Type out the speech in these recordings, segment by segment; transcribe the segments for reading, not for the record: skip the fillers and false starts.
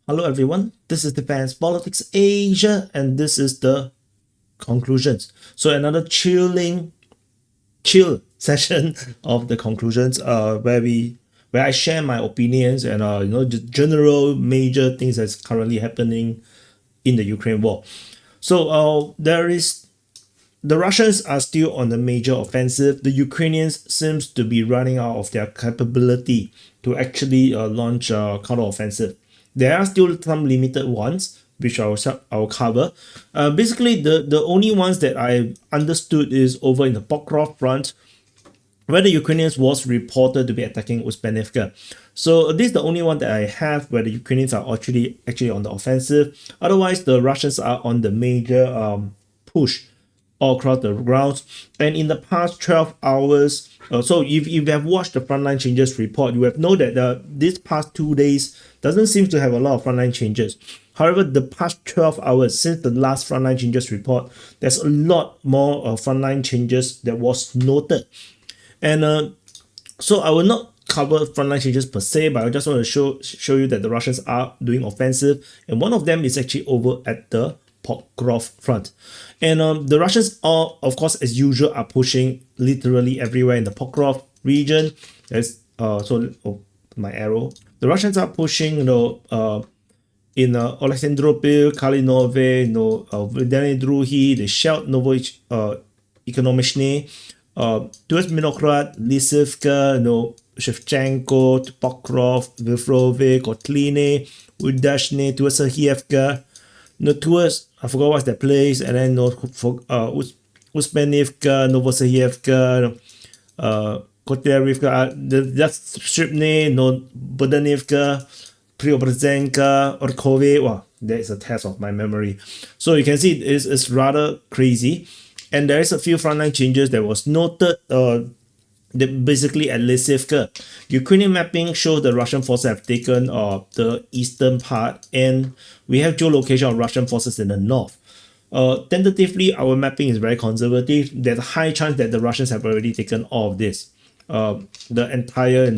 Hello everyone, this is Defense Politics Asia and this is the conclusions. So another chill session of the conclusions where I share my opinions and just general major things that's currently happening in the Ukraine war. So the Russians are still on a major offensive. The Ukrainians seems to be running out of their capability to actually launch a counteroffensive. There are still some limited ones, which I'll cover. Basically, the only ones that I understood is over in the Pokrov front, where the Ukrainians was reported to be attacking Uzbenivka. So this is the only one that I have where the Ukrainians are actually on the offensive. Otherwise, the Russians are on the major push all across the grounds. And in the past 12 hours, so if you have watched the frontline changes report, you have known that this past 2 days doesn't seem to have a lot of frontline changes. However, the past 12 hours since the last frontline changes report, there's a lot more frontline changes that was noted. And so I will not cover frontline changes per se, but I just want to show you that the Russians are doing offensive, and one of them is actually over at the Pokrov front. And the Russians are, of course, as usual, are pushing literally everywhere in the Pokrov region. There's my arrow. The Russians are pushing, in Alexandropil, Kalinove, Vydany Druhi, the Shelt Ekonomichny, towards Minograd, Lysivka, Shevchenko, Pokrov, Vilfrove, Kotline, Udashny, towards Sahievka, towards, I forgot what's that place, and then Uzbenivka, Novosahievka, Kotlярivka, that's Stripny, Bodanivka, Preobrazhenka, Orkove. Wow, that is a test of my memory. So you can see it's rather crazy. And there is a few frontline changes that was noted that basically at Lysivka. Ukrainian mapping shows the Russian forces have taken the eastern part, and we have geolocation of Russian forces in the north. Tentatively, our mapping is very conservative. There's a high chance that the Russians have already taken all of this. The entire,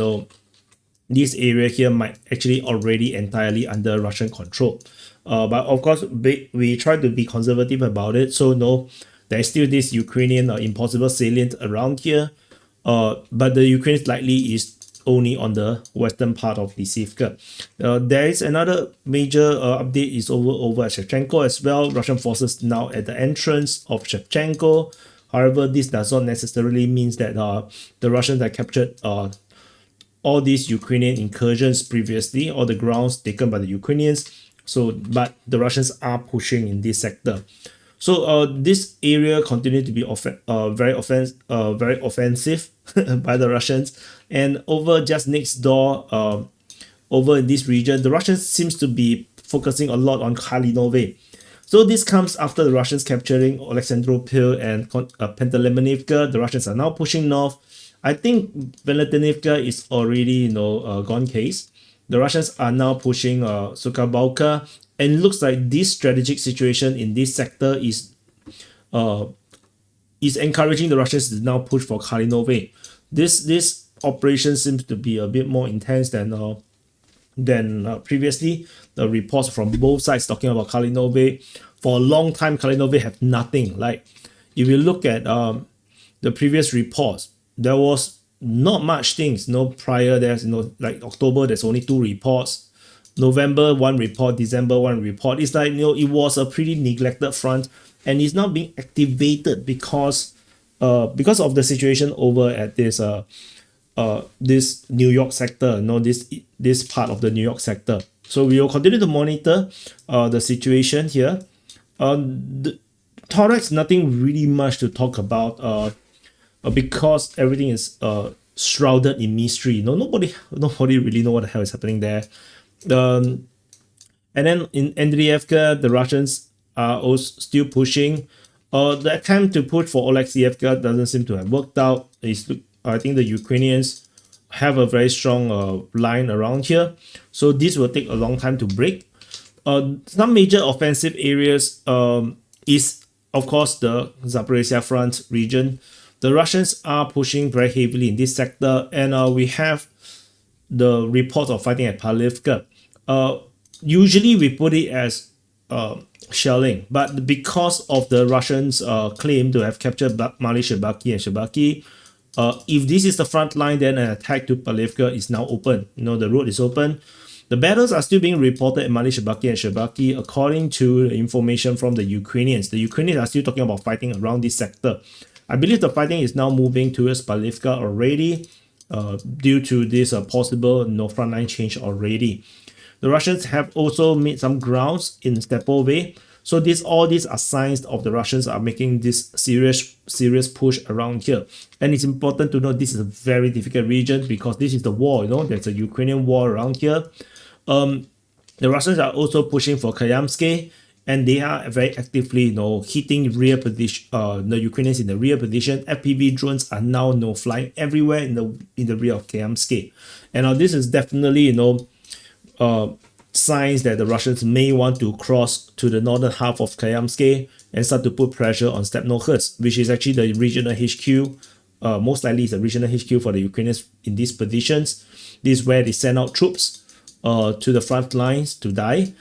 this area here might actually already entirely under Russian control. But of course, we try to be conservative about it. So no, there's still this Ukrainian impossible salient around here. But the Ukraine likely is only on the western part of Lysivka. There is another major update is over at Shevchenko as well. Russian forces now at the entrance of Shevchenko. However, this does not necessarily mean that the Russians have captured all these Ukrainian incursions previously, or the grounds taken by the Ukrainians. So, but the Russians are pushing in this sector. So this area continued to be very offensive by the Russians. And over just next door, over in this region, the Russians seems to be focusing a lot on Kalinove. So this comes after the Russians capturing Alexandropil and Pentelemenivka. The Russians are now pushing north. I think Veletenivka is already gone case. The Russians are now pushing Sukabalka, and it looks like this strategic situation in this sector is encouraging the Russians to now push for Kalinove. This operation seems to be a bit more intense than previously. The reports from both sides talking about Kalinove. For a long time, Kalinove have nothing. Like, if you look at the previous reports, there was not much things. Prior there's like October, there's only 2 reports. November 1 report, December 1 report. It's like it was a pretty neglected front, and it's not being activated because of the situation over at this New York sector, this part of the New York sector. So we will continue to monitor the situation here. The Thorax, nothing really much to talk about because everything is shrouded in mystery. Nobody really know what the hell is happening there. And then in Andriivka, the Russians are also still pushing. The attempt to push for Oleksievka doesn't seem to have worked out. I think the Ukrainians have a very strong line around here, so this will take a long time to break. Some major offensive areas is, of course, the Zaporizhzhia front region. The Russians are pushing very heavily in this sector, and we have the reports of fighting at Palivka. usually we put it as shelling, but because of the Russians' claim to have captured Mali Shebaki and Shebaki, if this is the front line, then an attack to Palivka is now open. The road is open. The battles are still being reported in Mali Shebaki and Shebaki according to the information from the Ukrainians. The Ukrainians are still talking about fighting around this sector. I believe the fighting is now moving towards Palivka already, due to this possible frontline change already. The Russians have also made some grounds in Stepove. So all these are signs of the Russians are making this serious push around here. And it's important to note this is a very difficult region because this is the war, there's a Ukrainian war around here. The Russians are also pushing for Kayamsky, and they are very actively hitting rear position, the Ukrainians in the rear position. FPV drones are now flying everywhere in the rear of Kayamsky. And this is definitely signs that the Russians may want to cross to the northern half of Kayamsky and start to put pressure on Stepnohurst, which is actually the regional HQ. Most likely is the regional HQ for the Ukrainians in these positions. This is where they send out troops to the front lines to die.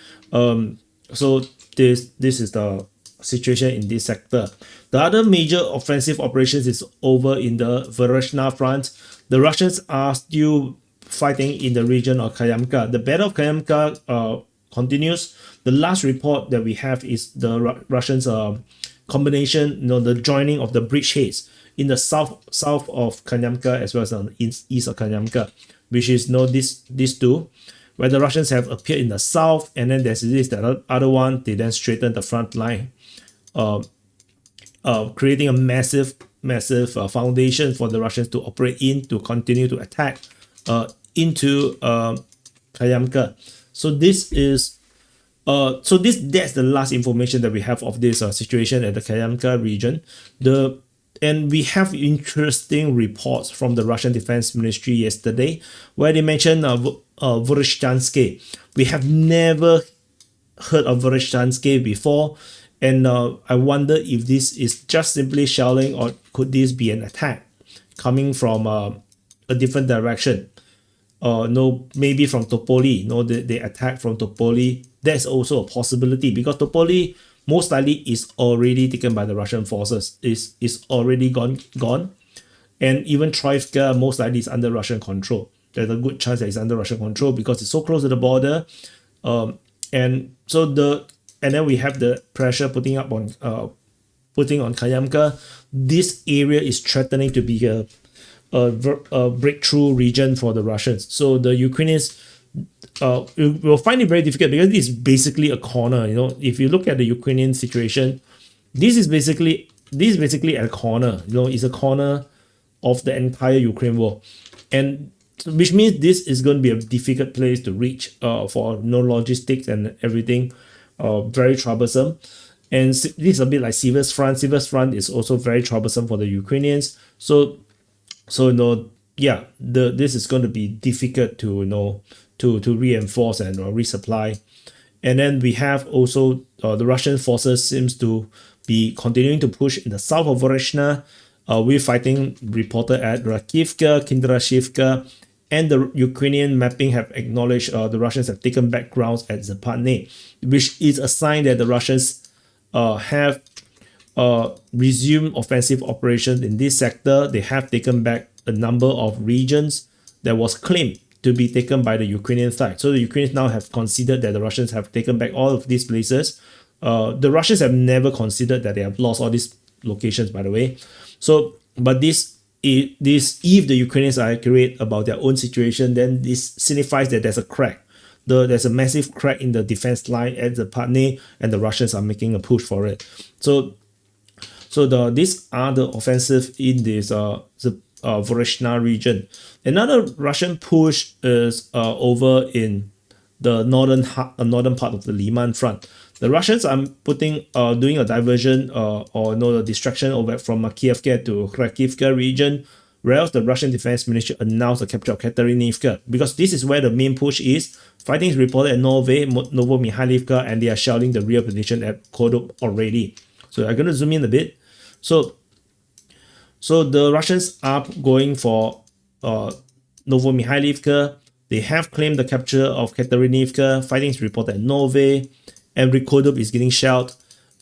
So this is the situation in this sector. The other major offensive operations is over in the Vashna front. The Russians are still fighting in the region of Kayamka. The Battle of Kayamka continues. The last report that we have is the Russians combination, the joining of the bridgeheads in the south of Kayamka as well as on the east of Kayamka, which is these two, where the Russians have appeared in the south, and then there's the other one. They then straighten the front line, creating a massive foundation for the Russians to operate in, to continue to attack into Kayamka. So that's the last information that we have of this situation at the Kayamka region. And we have interesting reports from the Russian Defense Ministry yesterday, where they mentioned Voronezh. We have never heard of Voronezh before, and I wonder if this is just simply shelling, or could this be an attack coming from a different direction? Maybe from Topoli. They attack from Topoli. That's also a possibility, because Topoli most likely is already taken by the Russian forces. Is already gone. And even Troivka most likely is under Russian control. There's a good chance that it's under Russian control because it's so close to the border. And then we have the pressure putting on Kayamka. This area is threatening to be a breakthrough region for the Russians. So the Ukrainians will find it very difficult because it's basically a corner. If you look at the Ukrainian situation, this is basically at a corner. It's a corner of the entire Ukraine war, and which means this is going to be a difficult place to reach for logistics and everything. Very troublesome. And this is a bit like Sivers front. Sivers front is also very troublesome for the Ukrainians. So this is going to be difficult to to reinforce and resupply. And then we have also the Russian forces seems to be continuing to push in the south of Vashna. We're fighting reported at Rakivka, Kindrashivka, and the Ukrainian mapping have acknowledged the Russians have taken back grounds at Zaporizhzhia, which is a sign that the Russians have resumed offensive operations in this sector. They have taken back a number of regions that was claimed to be taken by the Ukrainian side. So the Ukrainians now have considered that the Russians have taken back all of these places. The Russians have never considered that they have lost all these locations, by the way. So, but if the Ukrainians are accurate about their own situation, then this signifies that there's a crack. There's a massive crack in the defense line at the Zaporizhzhia, and the Russians are making a push for it. So these are the offensive in this Vashna region. Another Russian push is over in the northern part of the Liman front. The Russians are doing a diversion the distraction over from Kievka to Kharkivka region, whereas the Russian Defense Ministry announced the capture of Katerinivka, because this is where the main push is. Fighting is reported at Novo-Mikhailivka, and they are shelling the rear position at Kodok already. So I'm going to zoom in a bit. So the Russians are going for Novo-Mikhailivka, They have claimed the capture of Kateryniivka. Fighting is reported at Nove, and Rikodub is getting shelled.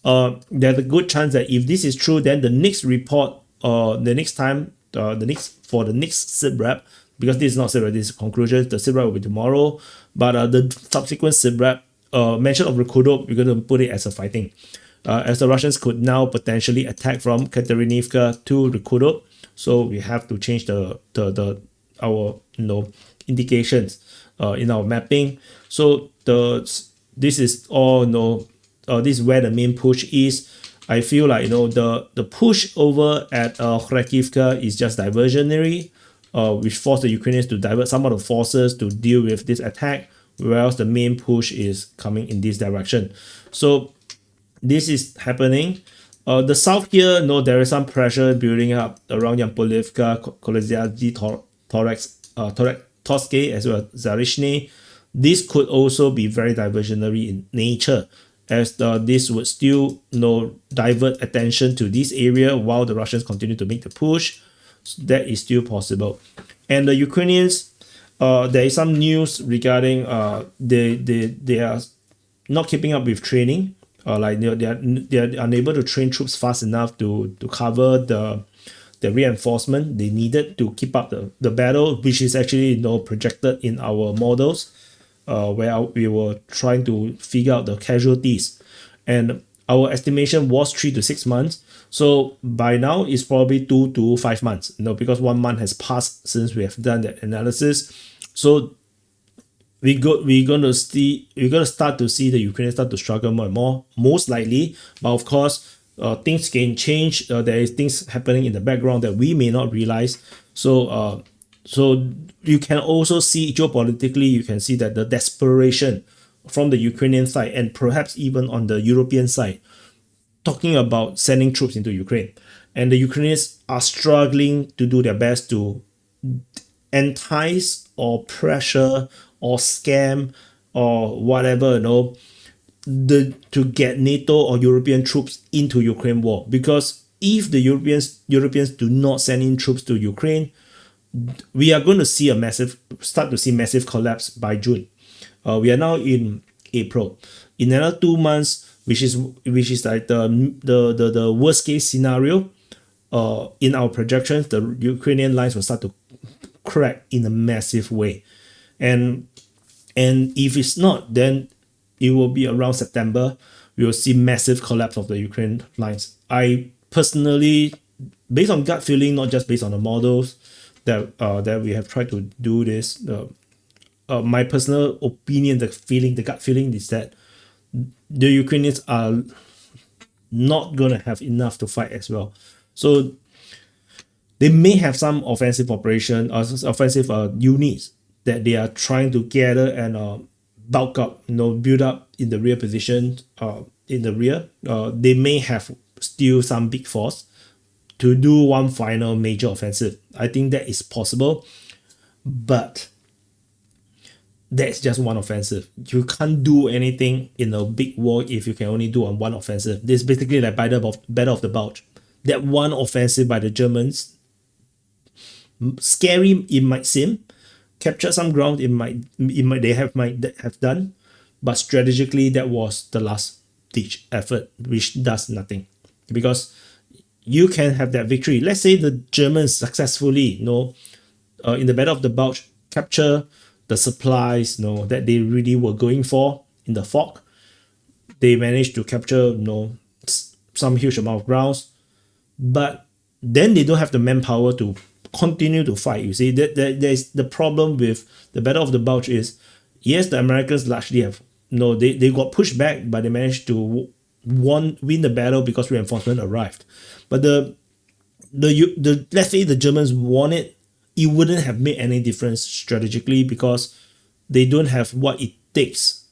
There's a good chance that if this is true, then the next report, the next time, the next SIPREP, because this is not SIPREP, this is conclusion. The SIPREP will be tomorrow, but the subsequent SIPREP, mention of Rikodub, we're going to put it as a fighting, as the Russians could now potentially attack from Kateryniivka to Rikodub. So we have to change our indications in our mapping. So this is all this is where the main push is. I feel like the push over at Kharkivka is just diversionary, which forced the Ukrainians to divert some of the forces to deal with this attack, whereas the main push is coming in this direction. So this is happening. The south here, there is some pressure building up around Yapolivka, Zaporizhzhia, Torsky, as well as Zaporizhzhia. This could also be very diversionary in nature, as this would still divert attention to this area while the Russians continue to make the push. So that is still possible. And the Ukrainians, there is some news regarding they are not keeping up with training. They are unable to train troops fast enough to cover the reinforcement they needed to keep up the battle, which is actually projected in our models, where we were trying to figure out the casualties, and our estimation was 3 to 6 months. So by now it's probably 2 to 5 months, because 1 month has passed since we have done that analysis. So we're going to start to see the Ukrainians start to struggle more and more, most likely. But of course, things can change. There is things happening in the background that we may not realize. So you can also see geopolitically, you can see that the desperation from the Ukrainian side, and perhaps even on the European side, talking about sending troops into Ukraine. And the Ukrainians are struggling to do their best to entice or pressure or scam or whatever, to get NATO or European troops into Ukraine war. Because if the Europeans do not send in troops to Ukraine, we are going to see start to see massive collapse by June. We are now in April. In another 2 months, which is like the worst case scenario, in our projections, the Ukrainian lines will start to crack in a massive way. And if it's not, then it will be around September. We will see massive collapse of the Ukraine lines. I personally, based on gut feeling, not just based on the models that we have tried to do this, my personal opinion, the gut feeling is that the Ukrainians are not going to have enough to fight as well. So they may have some offensive operation or offensive units that they are trying to gather and bulk up, build up in the rear position, in the rear. They may have still some big force to do one final major offensive. I think that is possible, but that's just one offensive. You can't do anything in a big war if you can only do on one offensive. This is basically like Battle of the Bulge. That one offensive by the Germans, scary it might seem, capture some ground it might have done, but strategically that was the last ditch effort, which does nothing. Because you can have that victory. Let's say the Germans successfully, in the Battle of the Bulge, capture the supplies, that they really were going for in the fog. They managed to capture, some huge amount of grounds, but then they don't have the manpower to continue to fight. You see, there's the problem with the Battle of the Bulge is, yes, the Americans largely have, they got pushed back, but they managed to win the battle because reinforcement arrived. But the let's say the Germans won it, it wouldn't have made any difference strategically because they don't have what it takes.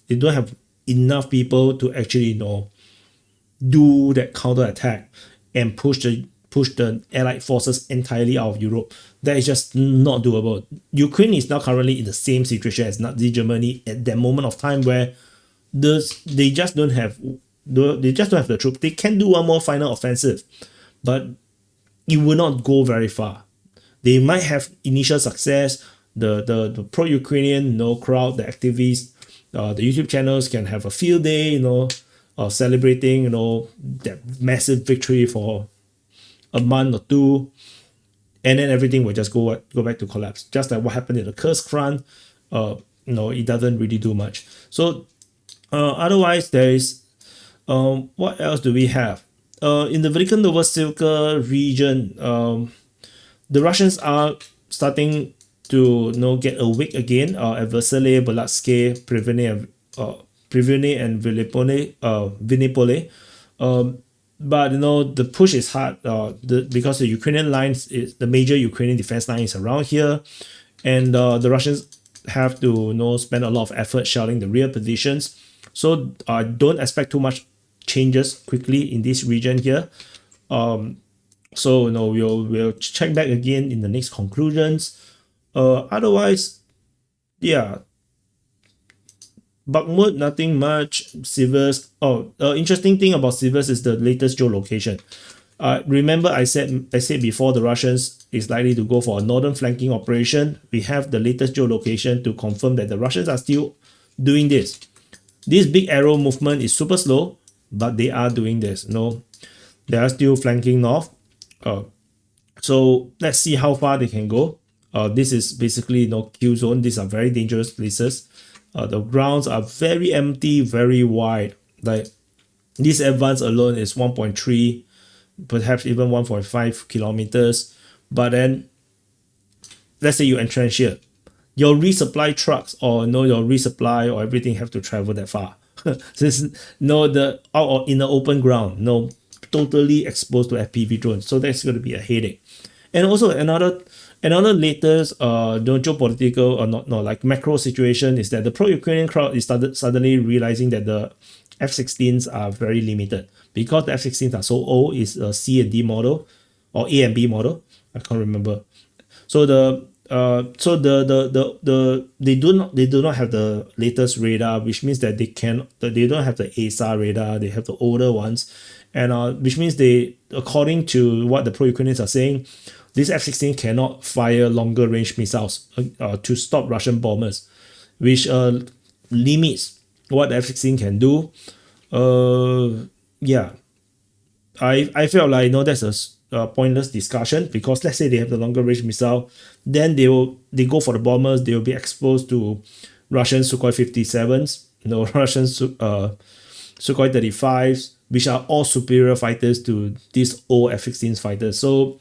They don't have enough people to actually do that counter attack and push the allied forces entirely out of Europe. That is just not doable. Ukraine is now currently in the same situation as Nazi Germany at that moment of time, where they just don't have the troops. They can do one more final offensive, but it will not go very far. They might have initial success. the pro-Ukrainian crowd, the activists, the YouTube channels can have a field day, celebrating that massive victory for a month or two, and then everything will just go back to collapse, just like what happened in the Kursk front. It doesn't really do much. So otherwise, there is what else do we have? In the Velika Novosibirsk region, the Russians are starting to get awake again at Vasily, Balatske, Privny and Vinnypole. But the push is hard because the Ukrainian lines, the major Ukrainian defense line is around here, and the Russians have to spend a lot of effort shelling the rear positions. So don't expect too much changes quickly in this region here. So we'll check back again in the next conclusions. Otherwise, yeah, Bakhmut, nothing much. Siversk. Interesting thing about Siversk is the latest geolocation. Remember I said before, the Russians is likely to go for a northern flanking operation. We have the latest geolocation to confirm that the Russians are still doing this. This big arrow movement is super slow, but they are doing this. They are still flanking north. So let's see how far they can go. This is basically kill zone. These are very dangerous places. The grounds are very empty, very wide. Like this advance alone is 1.3, perhaps even 1.5 kilometers. But then, let's say you entrench here, your resupply trucks or your resupply or everything have to travel that far. This the out or in the open ground, totally exposed to FPV drones. So that's going to be a headache. And also another latest geopolitical or not like macro situation is that the pro-Ukrainian crowd is suddenly realizing that the F-16s are very limited because the F-16s are so old. Is a C and D model or A and B model. I can't remember. So they do not have the latest radar, which means that they don't have the ASA radar. They have the older ones, and which means according to what the pro-Ukrainians are saying, this F-16 cannot fire longer range missiles to stop Russian bombers, which limits what the F-16 can do. Yeah, I felt like that's a pointless discussion, because let's say they have the longer range missile, then they go for the bombers. They will be exposed to Russian Sukhoi 57s, Russian Sukhoi 35s, which are all superior fighters to these old F-16 fighters. So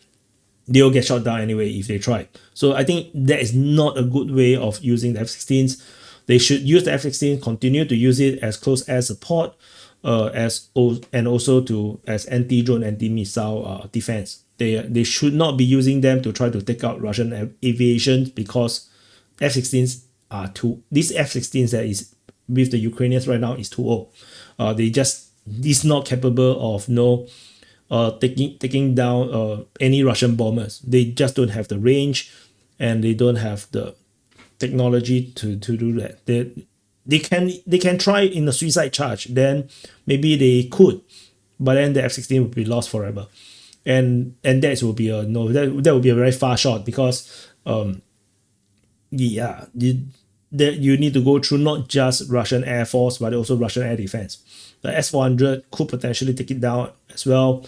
they'll get shot down anyway if they try. So I think that is not a good way of using the F-16s. They should use the F-16, continue to use it as close air support, and also as anti-drone, anti-missile defense. They should not be using them to try to take out Russian aviation, because F-16s are these F-16s that is with the Ukrainians right now is too old. They just is not capable of taking down any Russian bombers. They just don't have the range, and they don't have the technology to do that. They can try in a suicide charge, then maybe they could, but then the F-16 will be lost forever, and that will be that will be a very far shot, because you need to go through not just Russian Air Force but also Russian Air Defense. The S-400 could potentially take it down as well.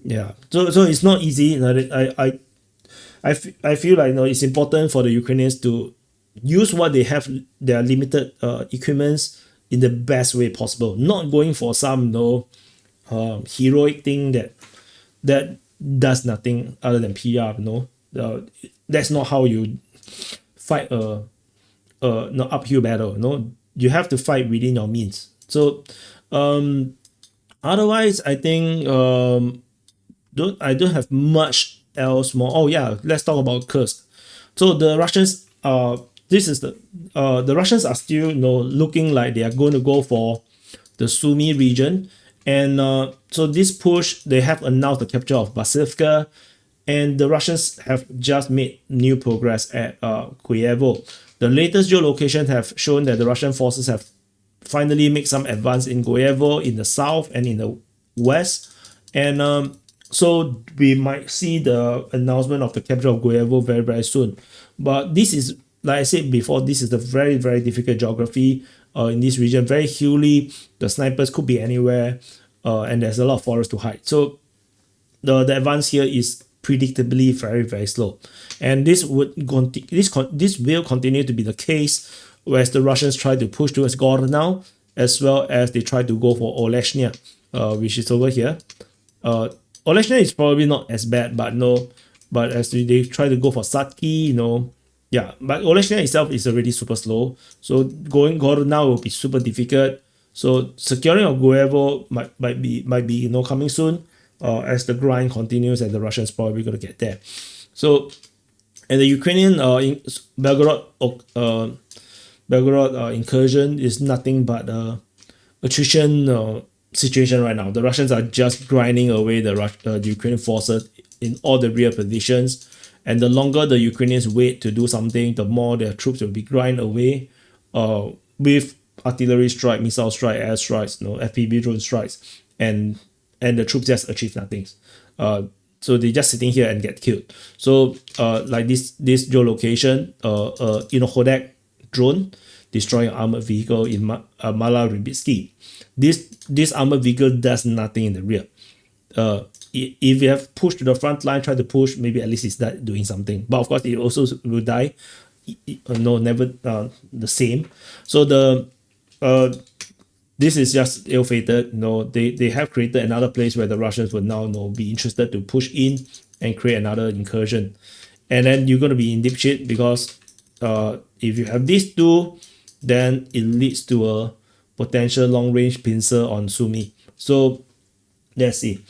Yeah, so it's not easy. I feel like it's important for the Ukrainians to use what they have, their limited equipments, in the best way possible. Not going for some heroic thing that does nothing other than PR. That's not how you fight a uphill battle. You have to fight within your means. So otherwise, I think I don't have much else more. Oh yeah, let's talk about Kursk. So the Russians the Russians are still looking like they are going to go for the Sumy region, and so this push, they have announced the capture of Basivka, and the Russians have just made new progress at Kuyevo. The latest geolocations have shown that the Russian forces have finally made some advance in Goyevo in the south and in the west, and so we might see the announcement of the capture of Goyevo very, very soon. But this is like I said before, this is a very, very difficult geography in this region, very hilly. The snipers could be anywhere, and there's a lot of forest to hide. So the advance here is predictably very, very slow, and this will continue to be the case as the Russians try to push towards Gordonau, as well as they try to go for Oleshnya, which is over here. Oleshnya is probably not as bad, but as they try to go for Saki, yeah, but Oleshnya itself is already super slow, so going Gordonau will be super difficult. So securing of Guevo might be coming soon, as the grind continues, and the Russians probably gonna get there. So, and the Ukrainian Belgorod incursion is nothing but attrition situation right now. The Russians are just grinding away the Ukrainian forces in all the rear positions, and the longer the Ukrainians wait to do something, the more their troops will be grind away with artillery strike, missile strike, air strikes, FPV drone strikes, and the troops just achieve nothing. So they just sitting here and get killed. So like this geolocation, Hodak drone destroying armored vehicle in Mala Rybitsky. This armored vehicle does nothing in the rear. If you have pushed to the front line, try to push, maybe at least it's doing something. But of course, it also will die. Never the same. So this is just ill-fated. They have created another place where the Russians will now be interested to push in and create another incursion. And then you're going to be in deep shit, because if you have these two, then it leads to a potential long-range pincer on Sumy. So let's see.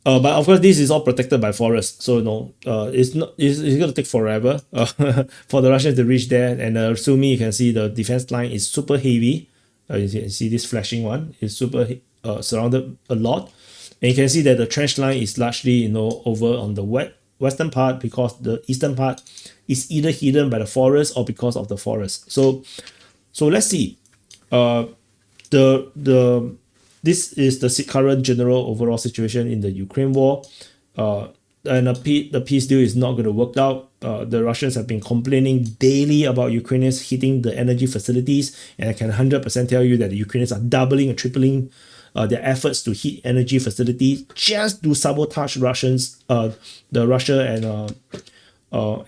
But of course, this is all protected by forest, so it's going to take forever for the Russians to reach there. And Sumy, you can see the defense line is super heavy. You can see this flashing one is super surrounded a lot, and you can see that the trench line is largely over on the western part, because the eastern part is either hidden by the forest or because of the forest. So let's see. This is the current general overall situation in the Ukraine war, and the peace deal is not going to work out. The Russians have been complaining daily about Ukrainians hitting the energy facilities, and I can 100% tell you that the Ukrainians are doubling or tripling their efforts to hit energy facilities just to sabotage Russia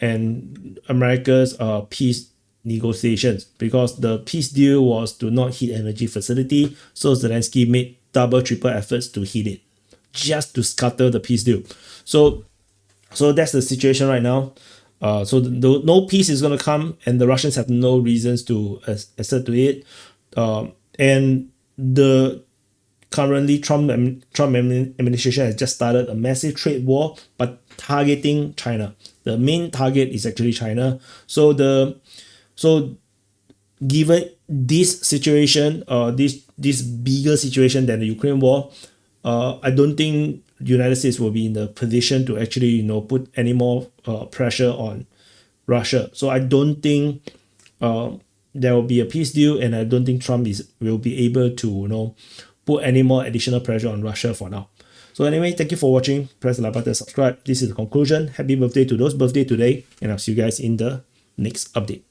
and America's peace negotiations, because the peace deal was to not hit energy facility. So Zelensky made triple efforts to hit it, just to scatter the peace deal. So that's the situation right now. So no peace is going to come, and the Russians have no reasons to assert to it. And the currently Trump administration has just started a massive trade war, but targeting China. The main target is actually China. So given this situation, this bigger situation than the Ukraine war, I don't think the United States will be in the position to actually put any more pressure on Russia. So I don't think there will be a peace deal, and I don't think Trump will be able to put any more additional pressure on Russia for now. So anyway, thank you for watching. Press the like button, subscribe. This is the conclusion. Happy birthday to those birthday today, and I'll see you guys in the next update.